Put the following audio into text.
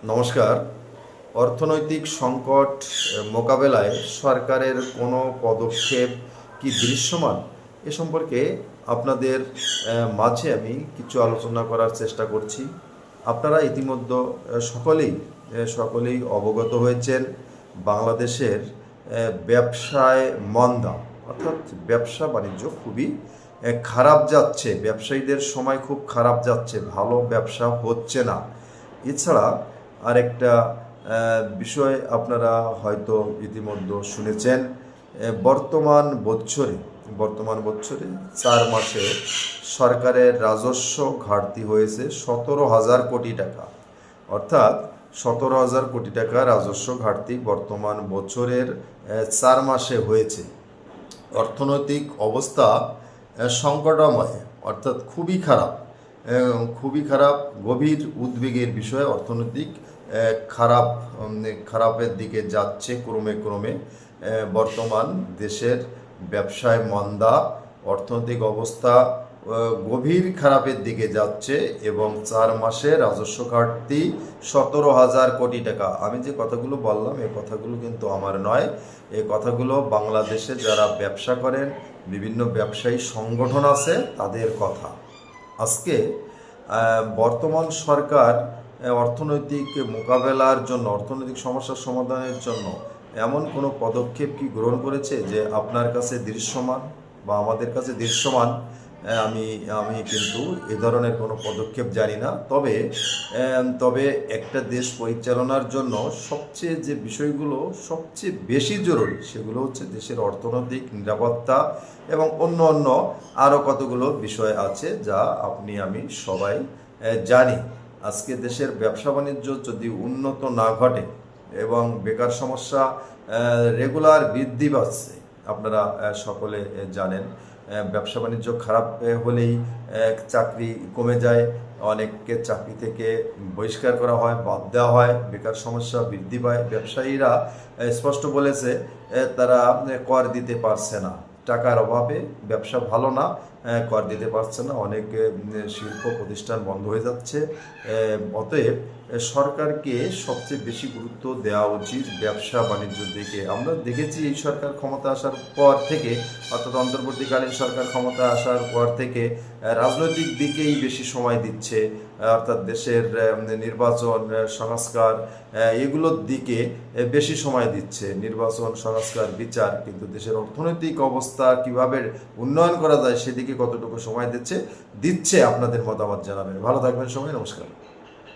নমস্কার। অর্থনৈতিক সংকট মোকাবেলায় সরকারের কোনো পদক্ষেপ কি দৃশ্যমান এ সম্পর্কে আপনাদের মাঝে আমি কিছু আলোচনা করার চেষ্টা করছি। আপনারা ইতিমধ্যে সকলেই অবগত হয়েছেন বাংলাদেশের ব্যবসায় মন্দা, অর্থাৎ ব্যবসা বাণিজ্য খুবই খারাপ যাচ্ছে। ব্যবসায়ীদের সময় খুব খারাপ যাচ্ছে, ভালো ব্যবসা হচ্ছে না। এছাড়া আরেকটা বিষয় আপনারা হয়তো ইতিমধ্যে শুনেছেন, বর্তমান বছরে 4 মাসে সরকারের রাজস্ব ঘাটতি হয়েছে 17,000 কোটি টাকা। অর্থাৎ 17,000 কোটি টাকা রাজস্ব ঘাটতি বর্তমান বছরের 4 মাসে হয়েছে। অর্থনৈতিক অবস্থা সংকটময়, অর্থাৎ খুবই খারাপ, গভীর উদ্বেগের বিষয়। অর্থনৈতিক খারাপের দিকে যাচ্ছে ক্রমে। বর্তমান দেশের ব্যবসায় মন্দা, অর্থনৈতিক অবস্থা গভীর খারাপের দিকে যাচ্ছে এবং 4 মাসে রাজস্ব ঘাটতি 17,000 কোটি টাকা। আমি যে কথাগুলো বললাম এই কথাগুলো কিন্তু আমার নয়, এই কথাগুলো বাংলাদেশে যারা ব্যবসা করেন, বিভিন্ন ব্যবসায়ী সংগঠন আছে তাদের কথা। আজকে বর্তমান সরকার অর্থনৈতিক মোকাবেলার জন্য, অর্থনৈতিক সমস্যার সমাধানের জন্য এমন কোনো পদক্ষেপ কি গ্রহণ করেছে যে আপনার কাছে দৃশ্যমান বা আমাদের কাছে দৃশ্যমান? আমি কিন্তু এ ধরনের কোনো পদক্ষেপ জানি না। তবে একটা দেশ পরিচালনার জন্য যে বিষয়গুলো সবচেয়ে বেশি জরুরি সেগুলো হচ্ছে দেশের অর্থনৈতিক নিরাপত্তা এবং অন্য আরও কতগুলো বিষয় আছে যা আমি সবাই জানি। আজকে দেশের ব্যবসা বাণিজ্য যদি উন্নত না ঘটে এবং বেকার সমস্যা রেগুলার বৃদ্ধি পাচ্ছে, আপনারা সকলে জানেন। ব্যবসা বাণিজ্য খারাপ হলেই চাকরি কমে যায়, অনেককে চাকরি থেকে বহিষ্কার করা হয়, বাদ দেওয়া হয়, বেকার সমস্যা বৃদ্ধি পায়। ব্যবসায়ীরা স্পষ্ট বলেছে তারা কর দিতে পারছে না, টাকার অভাবে ব্যবসা ভালো না, কর দিতে পারছে না, অনেক শিল্প প্রতিষ্ঠান বন্ধ হয়ে যাচ্ছে। অতএব সরকারকে সবচেয়ে বেশি গুরুত্ব দেওয়া উচিত ব্যবসা বাণিজ্যের দিকে। আমরা দেখেছি এই সরকার ক্ষমতা আসার পর থেকে, অর্থাৎ অন্তর্বর্তীকালীন সরকার ক্ষমতা আসার পর থেকে রাজনৈতিক দিকেই বেশি সময় দিচ্ছে, অর্থাৎ দেশের নির্বাচন সংস্কার এগুলোর দিকে বেশি সময় দিচ্ছে। নির্বাচন সংস্কার বিচার, কিন্তু দেশের অর্থনৈতিক অবস্থা কিভাবে উন্নয়ন করা যায় সেদিকে কতটুকু সময় দিচ্ছে আপনাদের মতামত জানাবেন। ভালো থাকবেন সবাই, নমস্কার।